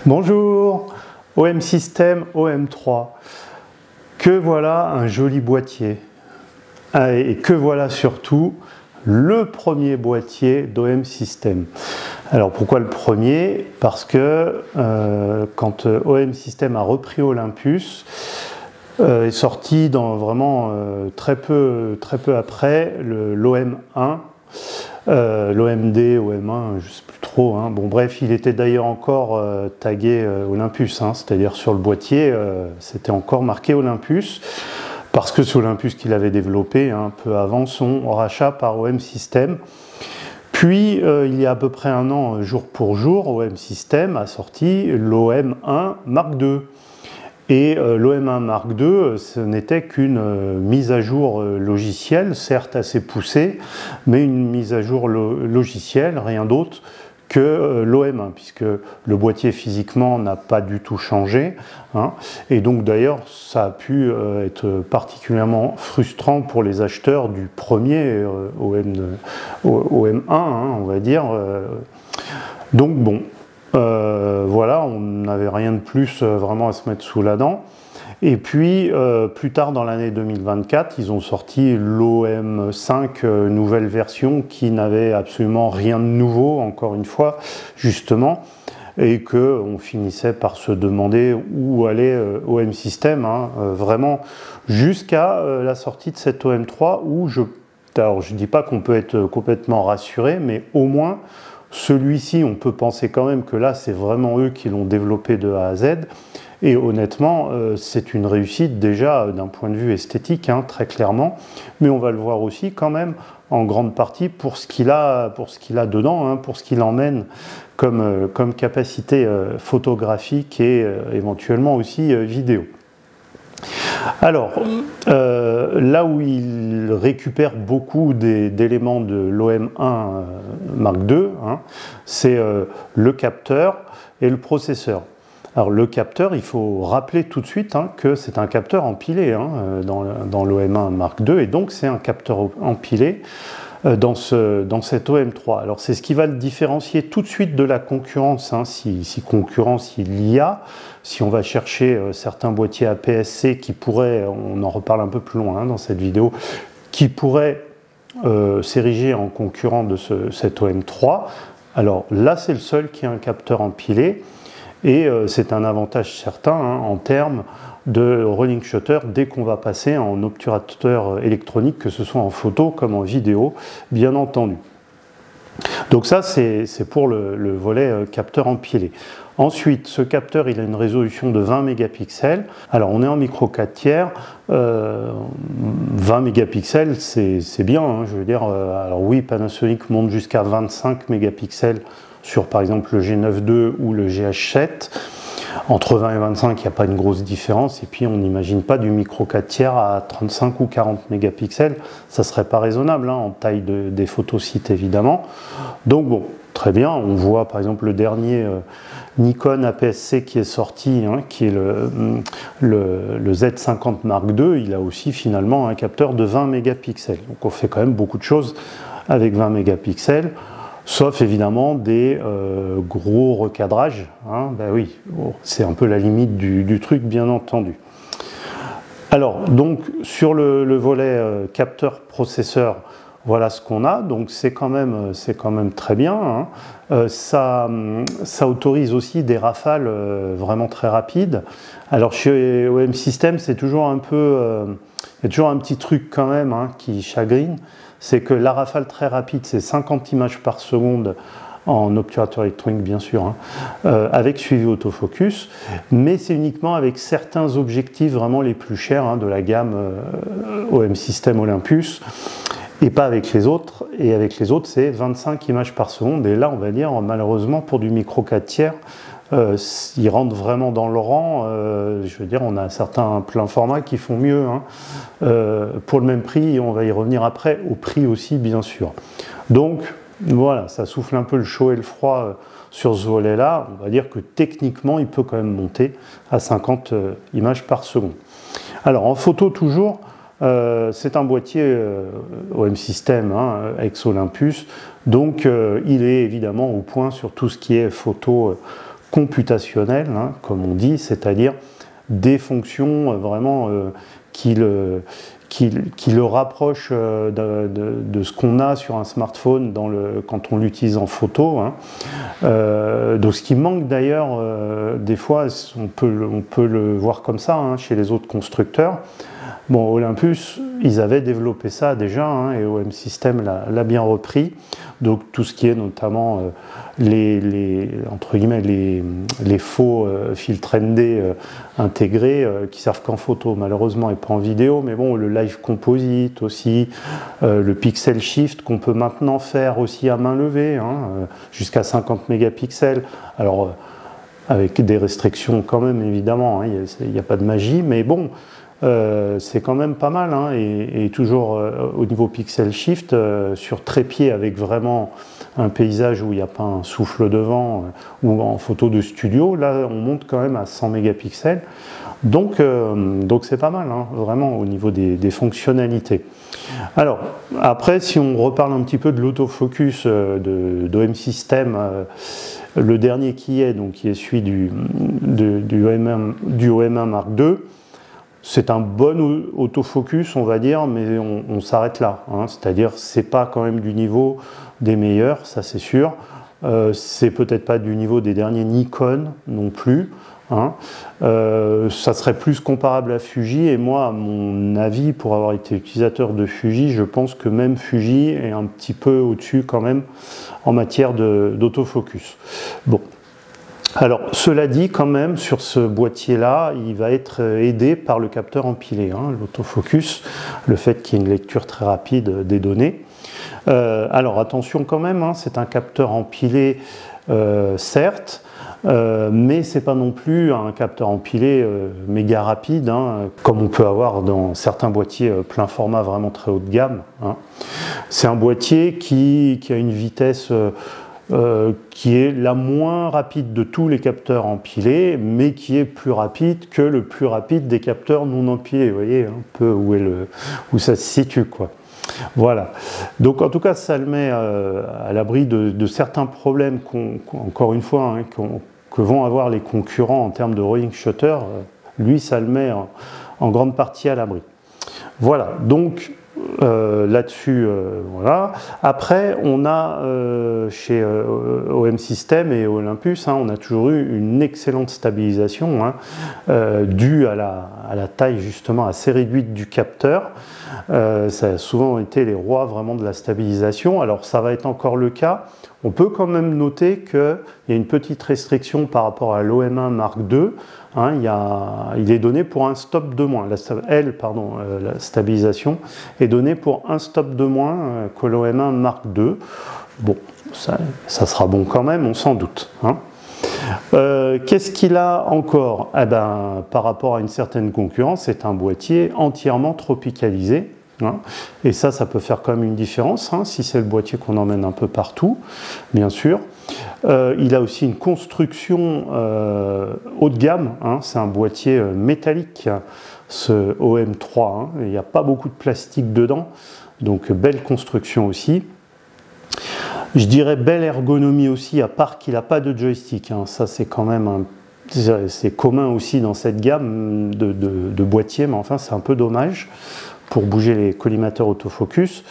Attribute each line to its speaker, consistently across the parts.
Speaker 1: Bonjour, OM System OM3. Que voilà un joli boîtier. Et que voilà surtout le premier boîtier d'OM System. Alors pourquoi le premier? Parce que quand OM System a repris Olympus, est sorti dans vraiment très peu après l'OM1, l'OMD, OM1, je ne sais plus trop. Hein. Bon bref, il était d'ailleurs encore tagué Olympus, hein, c'est-à-dire sur le boîtier, c'était encore marqué Olympus, parce que c'est Olympus qui l'avait développé un peu avant son rachat par OM System. Puis, il y a à peu près un an, jour pour jour, OM System a sorti l'OM1 Mark II. Et l'OM1 Mark II, ce n'était qu'une mise à jour logicielle, certes assez poussée, mais une mise à jour logicielle, rien d'autre que l'OM1, puisque le boîtier physiquement n'a pas du tout changé. Hein, et donc d'ailleurs, ça a pu être particulièrement frustrant pour les acheteurs du premier OM1, hein, on va dire. Donc bon, voilà, on n'avait rien de plus vraiment à se mettre sous la dent. Et puis, plus tard dans l'année 2024, ils ont sorti l'OM5 nouvelle version qui n'avait absolument rien de nouveau, encore une fois, justement, et qu'on finissait par se demander où allait OM System, hein, vraiment, jusqu'à la sortie de cet OM3 où alors je ne dis pas qu'on peut être complètement rassuré, mais au moins, celui-ci, on peut penser quand même que là, c'est vraiment eux qui l'ont développé de A à Z. Et honnêtement, c'est une réussite déjà d'un point de vue esthétique, hein, très clairement. Mais on va le voir aussi quand même en grande partie pour ce qu'il a dedans, hein, pour ce qu'il emmène comme capacité photographique et éventuellement aussi vidéo. Alors, là où il récupère beaucoup d'éléments de l'OM1 Mark II, hein, c'est le capteur et le processeur. Alors le capteur, il faut rappeler tout de suite hein, que c'est un capteur empilé hein, dans l'OM1 Mark II, et donc c'est un capteur empilé dans cet OM3. Alors c'est ce qui va le différencier tout de suite de la concurrence, hein, si concurrence il y a. Si on va chercher certains boîtiers APS-C qui pourraient, on en reparle un peu plus loin hein, dans cette vidéo, qui pourraient s'ériger en concurrent de cet OM3. Alors là c'est le seul qui a un capteur empilé. Et c'est un avantage certain hein, en termes de rolling shutter dès qu'on va passer en obturateur électronique, que ce soit en photo comme en vidéo, bien entendu. Donc ça, c'est pour le volet capteur empilé. Ensuite, ce capteur, il a une résolution de 20 mégapixels. Alors, on est en micro 4 tiers. 20 mégapixels, c'est bien. Hein, je veux dire, alors oui, Panasonic monte jusqu'à 25 mégapixels sur par exemple le G9 II ou le GH7. Entre 20 et 25, il n'y a pas une grosse différence. Et puis, on n'imagine pas du micro 4 tiers à 35 ou 40 mégapixels. Ça ne serait pas raisonnable hein, en taille des photosites, évidemment. Donc, bon, très bien. On voit, par exemple, le dernier Nikon APS-C qui est sorti, hein, qui est le Z50 Mark II. Il a aussi, finalement, un capteur de 20 mégapixels. Donc, on fait quand même beaucoup de choses avec 20 mégapixels. Sauf évidemment des gros recadrages, hein, ben oui, bon, c'est un peu la limite du truc bien entendu. Alors donc sur le volet capteur processeur, voilà ce qu'on a, donc c'est quand même très bien. Hein. Ça autorise aussi des rafales vraiment très rapides. Alors chez OM System, c'est toujours un peu, il y a toujours un petit truc quand même hein, qui chagrine. C'est que la rafale très rapide, c'est 50 images par seconde en obturateur électronique, bien sûr, hein, avec suivi autofocus, mais c'est uniquement avec certains objectifs vraiment les plus chers hein, de la gamme OM System Olympus, et pas avec les autres. Et avec les autres, c'est 25 images par seconde. Et là, on va dire, malheureusement, pour du micro 4 tiers, ils rentrent vraiment dans le rang. Je veux dire, on a certains plein format qui font mieux. Hein. Pour le même prix, on va y revenir après, au prix aussi, bien sûr. Donc, voilà, ça souffle un peu le chaud et le froid sur ce volet-là. On va dire que techniquement, il peut quand même monter à 50 images par seconde. Alors, en photo, toujours, c'est un boîtier OM System, hein, ex Olympus. Donc, il est évidemment au point sur tout ce qui est photo computationnelles, hein, comme on dit, c'est-à-dire des fonctions vraiment qui le rapprochent de ce qu'on a sur un smartphone quand on l'utilise en photo. Hein. Donc ce qui manque d'ailleurs, des fois, on peut le voir comme ça hein, chez les autres constructeurs. Bon, Olympus, ils avaient développé ça déjà, hein, et OM System l'a bien repris. Donc tout ce qui est notamment entre guillemets, les faux filtres ND intégrés qui servent qu'en photo malheureusement et pas en vidéo, mais bon, le Live Composite aussi, le Pixel Shift qu'on peut maintenant faire aussi à main levée, hein, jusqu'à 50 mégapixels. Alors avec des restrictions quand même évidemment, hein, il n'y a pas de magie, mais bon, c'est quand même pas mal, hein, et toujours au niveau Pixel Shift, sur trépied avec vraiment un paysage où il n'y a pas un souffle de vent ou en photo de studio, là on monte quand même à 100 mégapixels, donc c'est pas mal, hein, vraiment au niveau des fonctionnalités. Alors après, si on reparle un petit peu de l'autofocus d'OM System, le dernier qui est celui du OM1 Mark II. C'est un bon autofocus, on va dire, mais on s'arrête là. Hein. C'est-à-dire, c'est pas quand même du niveau des meilleurs, ça c'est sûr. C'est peut-être pas du niveau des derniers Nikon non plus. Hein. Ça serait plus comparable à Fuji, et moi, à mon avis, pour avoir été utilisateur de Fuji, je pense que même Fuji est un petit peu au-dessus quand même en matière d'autofocus. Bon. Alors, cela dit, quand même, sur ce boîtier-là, il va être aidé par le capteur empilé, hein, l'autofocus, le fait qu'il y ait une lecture très rapide des données. Alors, attention quand même, hein, c'est un capteur empilé, certes, mais c'est pas non plus un capteur empilé méga rapide, hein, comme on peut avoir dans certains boîtiers plein format vraiment très haut de gamme. Hein. C'est un boîtier qui a une vitesse qui est la moins rapide de tous les capteurs empilés, mais qui est plus rapide que le plus rapide des capteurs non empilés. Vous voyez un peu où ça se situe, quoi. Voilà. Donc en tout cas, ça le met à l'abri de certains problèmes encore une fois, hein, que vont avoir les concurrents en termes de rolling shutter. Lui, ça le met en grande partie à l'abri. Voilà. Donc là-dessus, voilà. Après, on a chez OM System et Olympus, hein, on a toujours eu une excellente stabilisation, hein, due à la taille justement assez réduite du capteur. Ça a souvent été les rois vraiment de la stabilisation. Alors ça va être encore le cas. On peut quand même noter qu'il y a une petite restriction par rapport à l'OM1 Mark II. Hein, il est donné pour un stop de moins. La stabilisation est donnée pour un stop de moins que l'OM1 Mark II. Bon, ça sera bon quand même, on s'en doute. Hein. Qu'est-ce qu'il a encore? Eh ben, par rapport à une certaine concurrence, c'est un boîtier entièrement tropicalisé. Hein. Et ça peut faire quand même une différence, hein, si c'est le boîtier qu'on emmène un peu partout, bien sûr. Il a aussi une construction haut de gamme, hein, c'est un boîtier métallique, ce OM3, hein, il n'y a pas beaucoup de plastique dedans, donc belle construction aussi. Je dirais belle ergonomie aussi, à part qu'il n'a pas de joystick, hein, ça c'est quand même c'est commun aussi dans cette gamme de boîtiers, mais enfin c'est un peu dommage pour bouger les collimateurs autofocus.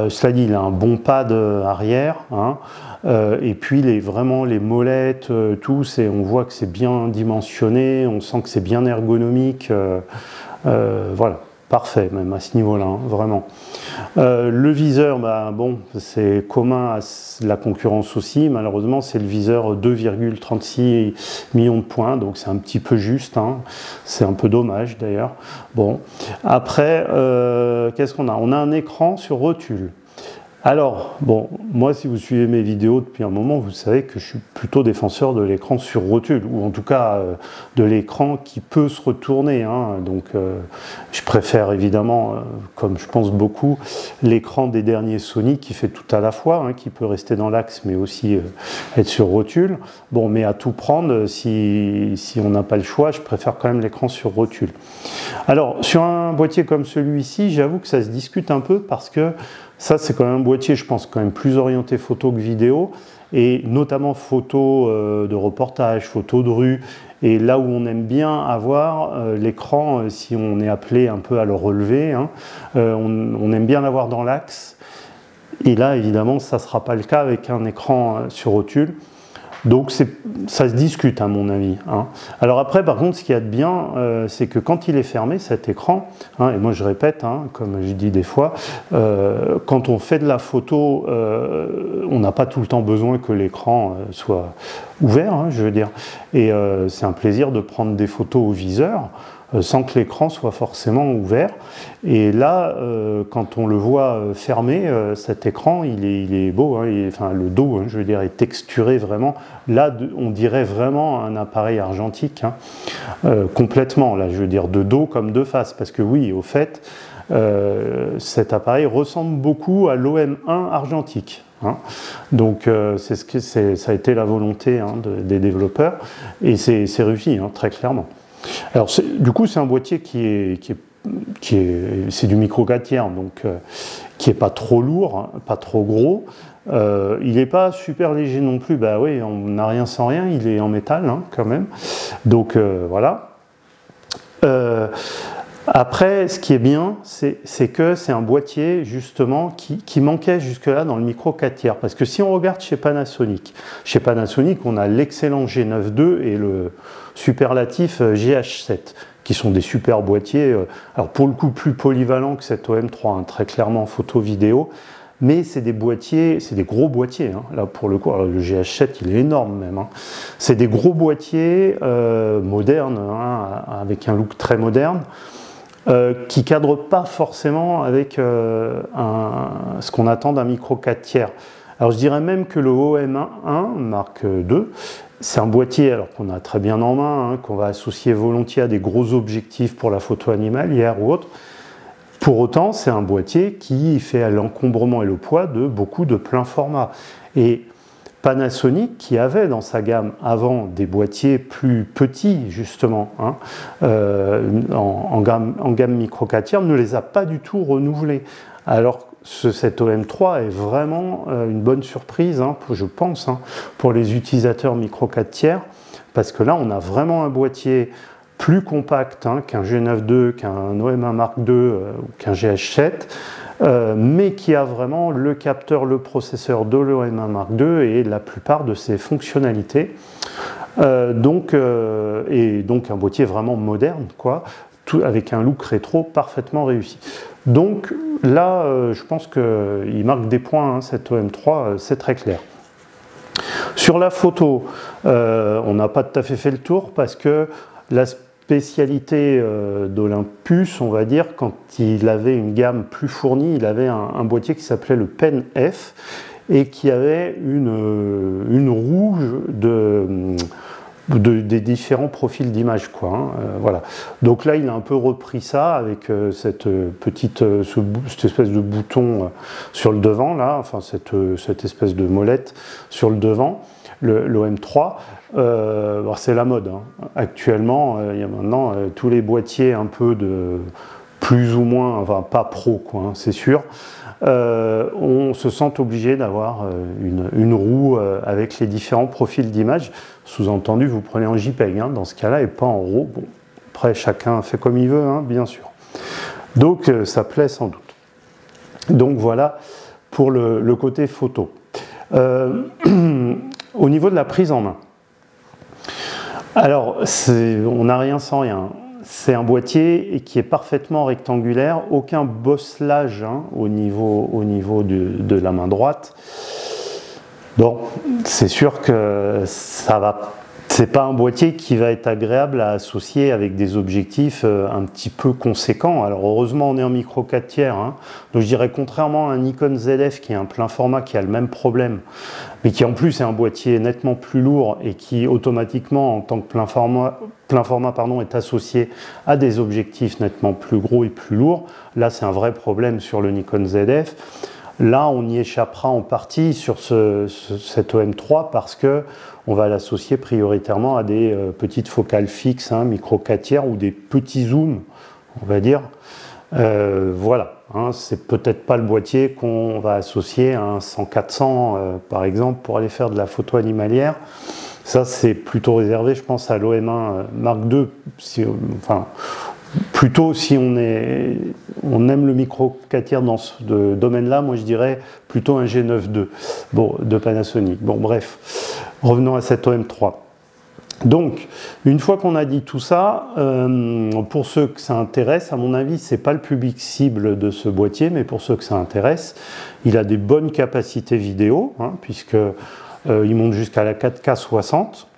Speaker 1: Cela dit, il a un bon pad arrière, hein, et puis vraiment les molettes, tout, on voit que c'est bien dimensionné, on sent que c'est bien ergonomique, voilà, parfait même à ce niveau-là, hein, vraiment. Le viseur, bon, c'est commun à la concurrence aussi, malheureusement c'est le viseur 2,36 millions de points, donc c'est un petit peu juste, hein. C'est un peu dommage d'ailleurs. Bon, après, qu'est-ce qu'on a? On a un écran sur rotule. Alors, bon, moi si vous suivez mes vidéos depuis un moment, vous savez que je suis plutôt défenseur de l'écran sur rotule, ou en tout cas de l'écran qui peut se retourner, hein. Donc je préfère évidemment, comme je pense beaucoup, l'écran des derniers Sony qui fait tout à la fois, hein, qui peut rester dans l'axe mais aussi être sur rotule. Bon, mais à tout prendre, si on n'a pas le choix, je préfère quand même l'écran sur rotule. Alors, sur un boîtier comme celui-ci, j'avoue que ça se discute un peu parce que ça, c'est quand même un boîtier, je pense, quand même plus orienté photo que vidéo. et notamment photos de reportage, photos de rue, et là où on aime bien avoir l'écran, si on est appelé un peu à le relever, hein, on aime bien l'avoir dans l'axe, et là évidemment ça ne sera pas le cas avec un écran sur rotule. Donc ça se discute à mon avis, hein. Alors après par contre ce qu'il y a de bien c'est que quand il est fermé cet écran, hein, et moi je répète, hein, comme je dis des fois, quand on fait de la photo on n'a pas tout le temps besoin que l'écran soit ouvert, hein, je veux dire, et c'est un plaisir de prendre des photos au viseur sans que l'écran soit forcément ouvert. Et là, quand on le voit fermé, cet écran, il est beau, hein, enfin le dos, hein, je veux dire, est texturé vraiment. Là, on dirait vraiment un appareil argentique, hein, complètement, là, je veux dire, de dos comme de face, parce que oui, au fait, cet appareil ressemble beaucoup à l'OM1 argentique. Hein. Donc ça a été la volonté, hein, des développeurs, et c'est réussi, hein, très clairement. Alors du coup c'est un boîtier c'est du micro 4 tiers, donc qui est pas trop lourd, hein, pas trop gros. Il n'est pas super léger non plus, bah oui, on n'a rien sans rien, il est en métal, hein, quand même. Donc voilà. Après, ce qui est bien, c'est que c'est un boîtier justement qui manquait jusque-là dans le micro 4 tiers. Parce que si on regarde chez Panasonic, on a l'excellent G9 II et le superlatif GH7, qui sont des super boîtiers, alors pour le coup plus polyvalents que cet OM3, hein, très clairement photo-vidéo, mais c'est des boîtiers, c'est des gros boîtiers, hein, là pour le coup, alors le GH7 il est énorme même, hein. C'est des gros boîtiers modernes, hein, avec un look très moderne, qui ne cadre pas forcément avec ce qu'on attend d'un micro 4 tiers. Alors je dirais même que le OM1 Mark II, c'est un boîtier alors qu'on a très bien en main, hein, qu'on va associer volontiers à des gros objectifs pour la photo animalière ou autre. Pour autant, c'est un boîtier qui fait l'encombrement et le poids de beaucoup de plein format. Et Panasonic, qui avait dans sa gamme avant des boîtiers plus petits, justement, hein, en gamme micro 4 tiers, ne les a pas du tout renouvelés. Alors cet OM3 est vraiment une bonne surprise, hein, je pense, hein, pour les utilisateurs micro 4 tiers, parce que là, on a vraiment un boîtier plus compact, hein, qu'un G9 II, qu'un OM1 Mark II ou qu'un GH7, mais qui a vraiment le capteur, le processeur de l'OM1 Mark II et la plupart de ses fonctionnalités. Et donc un boîtier vraiment moderne, quoi, avec un look rétro parfaitement réussi. Donc là, je pense qu'il marque des points, hein, cet OM3, c'est très clair. Sur la photo, on n'a pas tout à fait fait le tour parce que la spécialité d'Olympus, on va dire, quand il avait une gamme plus fournie, il avait un boîtier qui s'appelait le Pen F et qui avait une roue des différents profils d'image, quoi, hein, voilà. Donc là il a un peu repris ça avec cette espèce de bouton sur le devant là, enfin cette espèce de molette sur le devant, l'OM3. C'est la mode, hein. Actuellement il y a maintenant tous les boîtiers un peu de plus ou moins, enfin pas pro, quoi, hein, c'est sûr, on se sent obligé d'avoir une roue avec les différents profils d'image. Sous-entendu, vous prenez en JPEG, hein, dans ce cas-là, et pas en RAW. Bon, après, chacun fait comme il veut, hein, bien sûr. Donc, ça plaît sans doute. Donc, voilà pour le côté photo. Au niveau de la prise en main. Alors, on n'a rien sans rien. C'est un boîtier qui est parfaitement rectangulaire, aucun bosselage, hein, au niveau de la main droite. Bon, c'est sûr que ça va. C'est pas un boîtier qui va être agréable à associer avec des objectifs un petit peu conséquents. Alors heureusement on est en micro 4 tiers, hein. Donc je dirais contrairement à un Nikon ZF qui est un plein format qui a le même problème, mais qui en plus est un boîtier nettement plus lourd et qui automatiquement en tant que plein format est associé à des objectifs nettement plus gros et plus lourds. Là c'est un vrai problème sur le Nikon ZF. Là, on y échappera en partie sur cet OM3 parce que on va l'associer prioritairement à des petites focales fixes, hein, micro 4 tiers ou des petits zooms, on va dire. Voilà, hein, c'est peut-être pas le boîtier qu'on va associer à un 100-400 par exemple pour aller faire de la photo animalière. Ça c'est plutôt réservé je pense à l'OM1 Mark II, enfin plutôt si on aime le micro 4 tiers dans ce domaine-là, moi je dirais plutôt un G9 II bon, de Panasonic. Bon bref, revenons à cet OM3. Donc, une fois qu'on a dit tout ça, pour ceux que ça intéresse, à mon avis, c'est pas le public cible de ce boîtier, mais pour ceux que ça intéresse, il a des bonnes capacités vidéo, hein, puisque il monte jusqu'à la 4K 60.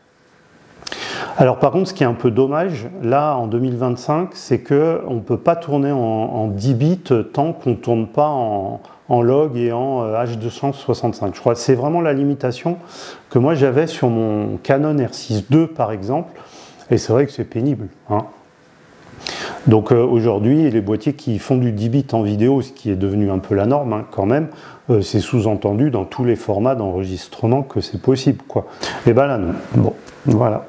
Speaker 1: Alors par contre, ce qui est un peu dommage, là en 2025, c'est qu'on ne peut pas tourner en 10 bits tant qu'on ne tourne pas en log et en H265. Je crois que c'est vraiment la limitation que moi j'avais sur mon Canon R6 II par exemple, et c'est vrai que c'est pénible. Hein. Donc aujourd'hui, les boîtiers qui font du 10 bits en vidéo, ce qui est devenu un peu la norme hein, quand même, c'est sous-entendu dans tous les formats d'enregistrement que c'est possible, quoi. Et ben là non. Bon, voilà.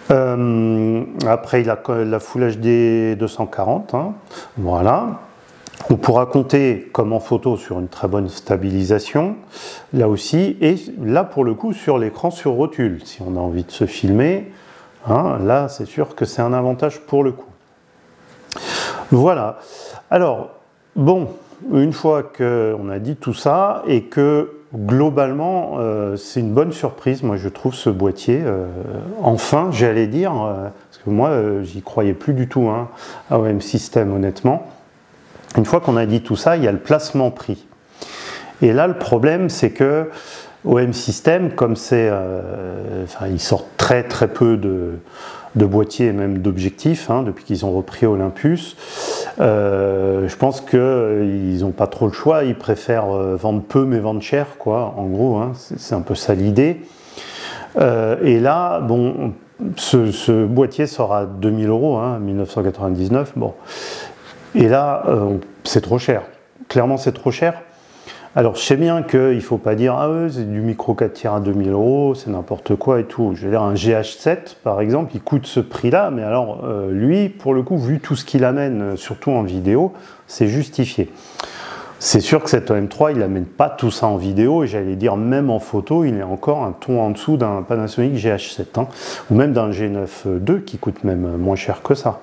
Speaker 1: Après il a la Full HD 240, hein, voilà. On pourra compter comme en photo sur une très bonne stabilisation, là aussi, et là pour le coup sur l'écran sur rotule, si on a envie de se filmer, hein, là c'est sûr que c'est un avantage pour le coup. Voilà, alors bon, une fois qu'on a dit tout ça et que globalement, c'est une bonne surprise, moi je trouve ce boîtier, enfin j'allais dire, parce que moi j'y croyais plus du tout hein, à OM System honnêtement. Une fois qu'on a dit tout ça, il y a le placement prix. Et là le problème c'est que OM System, comme c'est, enfin, ils sortent très très peu de boîtiers et même d'objectifs, hein, depuis qu'ils ont repris Olympus. Je pense qu'ils n'ont pas trop le choix, ils préfèrent vendre peu mais vendre cher, quoi, en gros, hein, c'est un peu ça l'idée. Et là, bon, ce boîtier sera 2000 €, hein, 1999, bon. Et là, c'est trop cher, clairement c'est trop cher. Alors je sais bien qu'il ne faut pas dire « Ah ouais, c'est du micro 4 tiers à 2000 €, c'est n'importe quoi et tout ». Je veux dire, un GH7 par exemple, il coûte ce prix-là, mais alors lui, pour le coup, vu tout ce qu'il amène, surtout en vidéo, c'est justifié. C'est sûr que cet OM3, il n'amène pas tout ça en vidéo, et j'allais dire même en photo, il est encore un ton en dessous d'un Panasonic GH7, hein, ou même d'un G9 II qui coûte même moins cher que ça.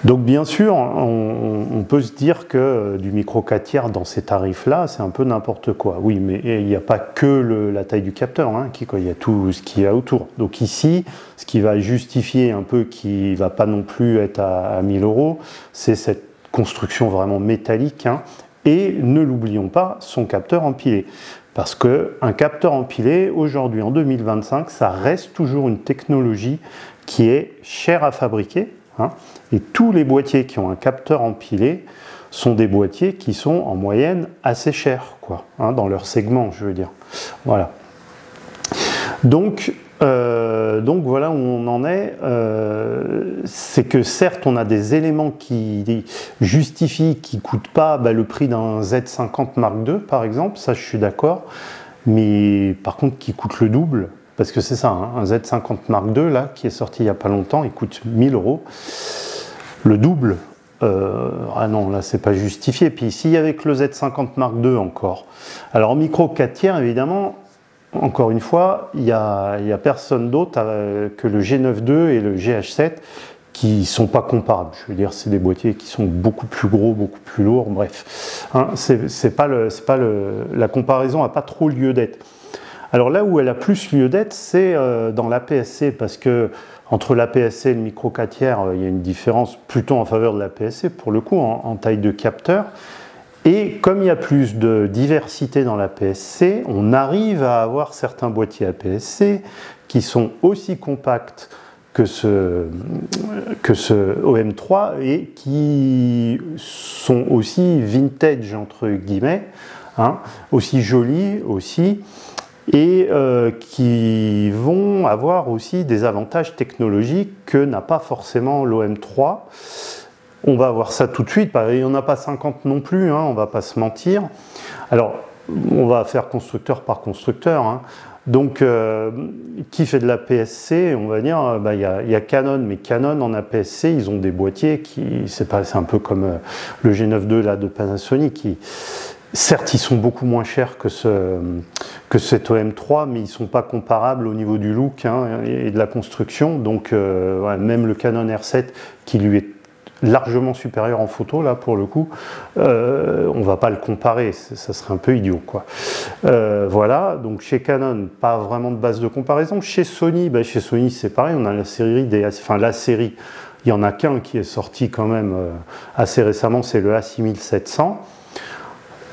Speaker 1: Donc bien sûr, on peut se dire que du micro 4 tiers dans ces tarifs-là, c'est un peu n'importe quoi. Oui, mais il n'y a pas que la taille du capteur, hein, il y a tout ce qu'il y a autour. Donc ici, ce qui va justifier un peu qu'il ne va pas non plus être à 1000 €, c'est cette construction vraiment métallique, hein, et ne l'oublions pas, son capteur empilé. Parce qu'un capteur empilé, aujourd'hui en 2025, ça reste toujours une technologie qui est chère à fabriquer. Hein, et tous les boîtiers qui ont un capteur empilé sont des boîtiers qui sont en moyenne assez chers, quoi, hein, dans leur segment, je veux dire. Voilà. Donc voilà où on en est. C'est que certes, on a des éléments qui justifient, qui ne coûtent pas le prix d'un Z50 Mark II, par exemple, ça je suis d'accord, mais par contre qui coûtent le double. Parce que c'est ça, hein, un Z50 Mark II, là, qui est sorti il n'y a pas longtemps, il coûte 1000 €. Le double, ah non, là, c'est pas justifié. Puis ici, avec le Z50 Mark II encore. Alors, en micro 4 tiers, évidemment, encore une fois, il n'y a personne d'autre que le G9 II et le GH7 qui ne sont pas comparables. Je veux dire, c'est des boîtiers qui sont beaucoup plus gros, beaucoup plus lourds, bref. Hein, la comparaison n'a pas trop lieu d'être. Alors là où elle a plus lieu d'être, c'est dans l'APS-C, parce que entre l'APS-C et le micro 4 tiers, il y a une différence plutôt en faveur de l'APS-C, pour le coup, en taille de capteur. Et comme il y a plus de diversité dans l'APS-C, on arrive à avoir certains boîtiers APS-C qui sont aussi compacts que ce OM3 et qui sont aussi vintage, entre guillemets, hein, aussi jolis aussi, et qui vont avoir aussi des avantages technologiques que n'a pas forcément l'OM3. On va voir ça tout de suite, il n'y en a pas 50 non plus, hein, on ne va pas se mentir. Alors, on va faire constructeur par constructeur, hein. Donc, qui fait de la PSC, on va dire, il y a Canon, mais Canon en APS-C, ils ont des boîtiers c'est un peu comme le G9 II là, de Panasonic, certes, ils sont beaucoup moins chers que cet OM3, mais ils ne sont pas comparables au niveau du look et de la construction. Donc, même le Canon R7, qui lui est largement supérieur en photo, là, pour le coup, on ne va pas le comparer, ça serait un peu idiot, quoi. Voilà, donc chez Canon, pas vraiment de base de comparaison. Chez Sony, c'est pareil, on a la série il n'y en a qu'un qui est sorti quand même assez récemment, c'est le A6700.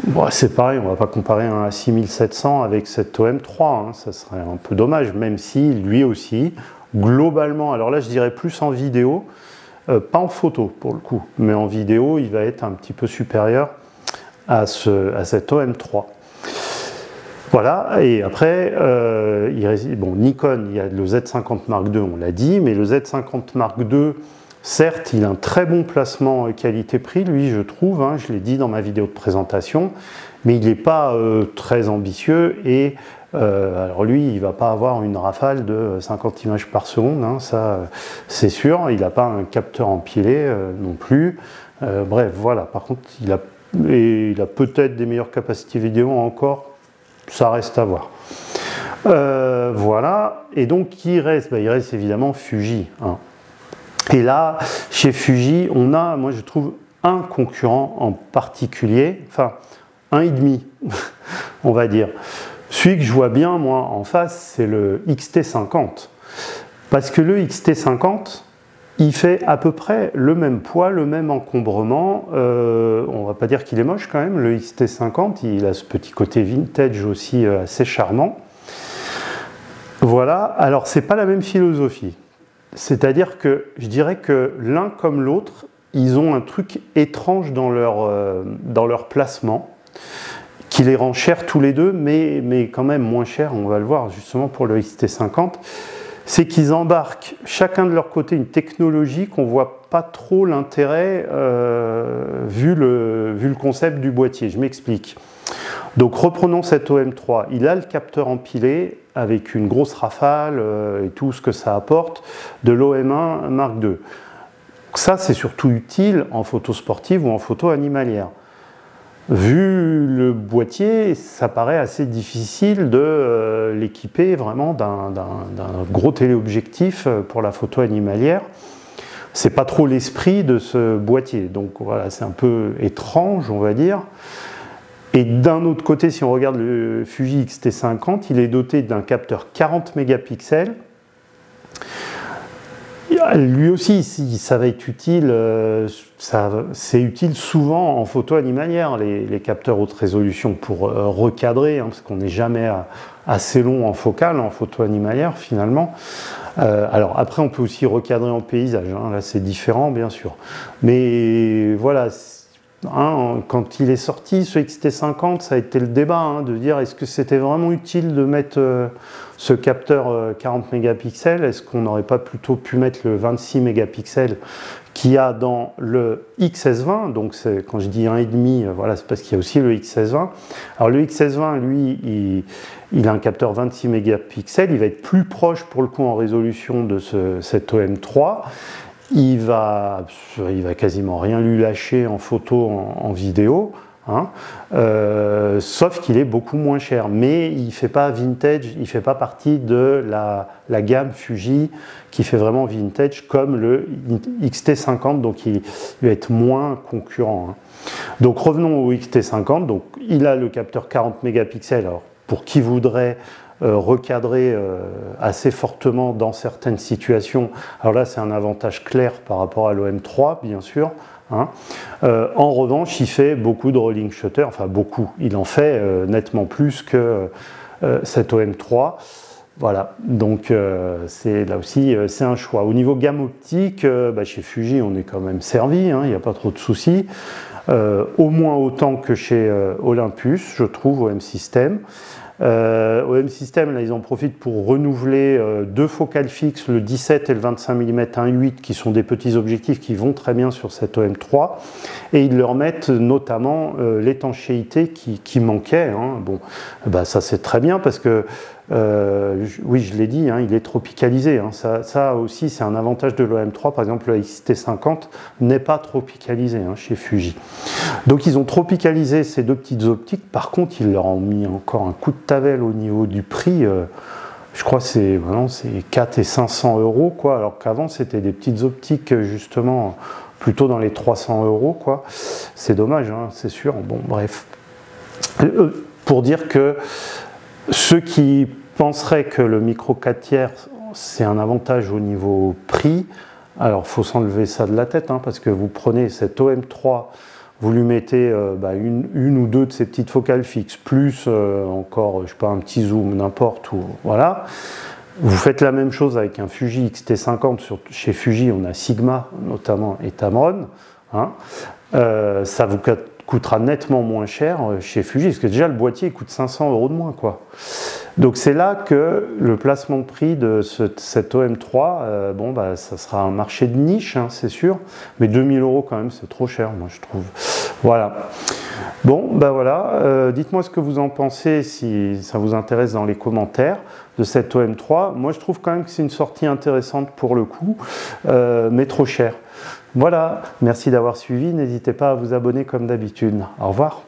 Speaker 1: Bon, c'est pareil, on ne va pas comparer un A6700 avec cet OM3, ça serait un peu dommage, même si lui aussi, globalement, alors là je dirais plus en vidéo, pas en photo pour le coup, mais en vidéo il va être un petit peu supérieur à cet OM3. Voilà, et après, Nikon, il y a le Z50 Mark II, on l'a dit, mais le Z50 Mark II, certes, il a un très bon placement qualité-prix, lui, je trouve, je l'ai dit dans ma vidéo de présentation, mais il n'est pas très ambitieux et alors lui, il ne va pas avoir une rafale de 50 images par seconde, ça c'est sûr, il n'a pas un capteur empilé non plus, bref, voilà, par contre, il a peut-être des meilleures capacités vidéo encore, ça reste à voir. Voilà, et donc il reste évidemment Fuji. Et là, chez Fuji, on a, moi je trouve, un concurrent en particulier, enfin, un et demi, on va dire. Celui que je vois bien, moi, en face, c'est le XT50. Parce que le XT50, il fait à peu près le même poids, le même encombrement. On va pas dire qu'il est moche quand même, le XT50, il a ce petit côté vintage aussi assez charmant. Voilà, alors c'est pas la même philosophie. C'est-à-dire que je dirais que l'un comme l'autre, ils ont un truc étrange dans leur placement, qui les rend chers tous les deux, mais quand même moins chers, on va le voir justement pour le XT50, c'est qu'ils embarquent chacun de leur côté une technologie qu'on ne voit pas trop l'intérêt vu le concept du boîtier. Je m'explique. Donc reprenons cet OM3, il a le capteur empilé avec une grosse rafale et tout ce que ça apporte de l'OM1 Mark II. Ça c'est surtout utile en photo sportive ou en photo animalière. Vu le boîtier, ça paraît assez difficile de l'équiper vraiment d'un gros téléobjectif pour la photo animalière. C'est pas trop l'esprit de ce boîtier, donc voilà, c'est un peu étrange, on va dire. Et d'un autre côté, si on regarde le Fuji X-T50, il est doté d'un capteur 40 mégapixels. Lui aussi, ça va être utile, c'est utile souvent en photo animalière, les capteurs haute résolution pour recadrer, parce qu'on n'est jamais assez long en focale, en photo animalière finalement. Alors après, on peut aussi recadrer en paysage, là c'est différent bien sûr. Mais voilà, quand il est sorti, ce XT50, ça a été le débat de dire est-ce que c'était vraiment utile de mettre ce capteur 40 mégapixels, est-ce qu'on n'aurait pas plutôt pu mettre le 26 mégapixels qu'il y a dans le XS20, donc quand je dis 1,5, voilà, c'est parce qu'il y a aussi le XS20. Alors le XS20, lui, il a un capteur 26 mégapixels, il va être plus proche pour le coup en résolution de cet OM3. Il va quasiment rien lui lâcher en photo, en vidéo, sauf qu'il est beaucoup moins cher. Mais il ne fait pas vintage, il ne fait pas partie de la gamme Fuji qui fait vraiment vintage comme le XT50, donc il va être moins concurrent. Donc revenons au XT50, donc il a le capteur 40 mégapixels. Alors pour qui voudrait recadrer assez fortement dans certaines situations. Alors là, c'est un avantage clair par rapport à l'OM3, bien sûr. En revanche, il fait beaucoup de rolling shutter, enfin beaucoup, il en fait nettement plus que cet OM3. Voilà, donc là aussi, c'est un choix. Au niveau gamme optique, chez Fuji, on est quand même servi, il n'y a pas trop de soucis. Au moins autant que chez Olympus, je trouve, OM System. OM System, là, ils en profitent pour renouveler deux focales fixes, le 17 et le 25 mm 1.8, qui sont des petits objectifs qui vont très bien sur cet OM3, et ils leur mettent notamment l'étanchéité qui manquait. Bon, ça c'est très bien parce que Oui, je l'ai dit, hein, il est tropicalisé. Hein. Ça aussi, c'est un avantage de l'OM3. Par exemple, le XT50 n'est pas tropicalisé hein, chez Fuji. Donc, ils ont tropicalisé ces deux petites optiques. Par contre, ils leur ont mis encore un coup de tavel au niveau du prix. Je crois que c'est 4 et 500 euros, quoi, alors qu'avant, c'était des petites optiques, justement, plutôt dans les 300 euros, quoi. C'est dommage, hein, c'est sûr. Bon, bref. Pour dire que ceux qui penseraient que le micro 4 tiers, c'est un avantage au niveau prix, alors il faut s'enlever ça de la tête, hein, parce que vous prenez cet OM3, vous lui mettez une ou deux de ces petites focales fixes, plus encore, je sais pas, un petit zoom, n'importe où, voilà. Vous faites la même chose avec un Fuji XT50. Chez Fuji, on a Sigma notamment et Tamron. Hein. Ça vous coûtera nettement moins cher chez Fuji, parce que déjà le boîtier coûte 500 euros de moins, quoi. Donc c'est là que le placement de prix de cet OM3, ça sera un marché de niche, hein, c'est sûr, mais 2000 euros quand même, c'est trop cher, moi je trouve. Voilà. Bon, voilà, dites-moi ce que vous en pensez, si ça vous intéresse, dans les commentaires de cette OM3. Moi je trouve quand même que c'est une sortie intéressante pour le coup, mais trop cher. Voilà, merci d'avoir suivi, n'hésitez pas à vous abonner comme d'habitude. Au revoir.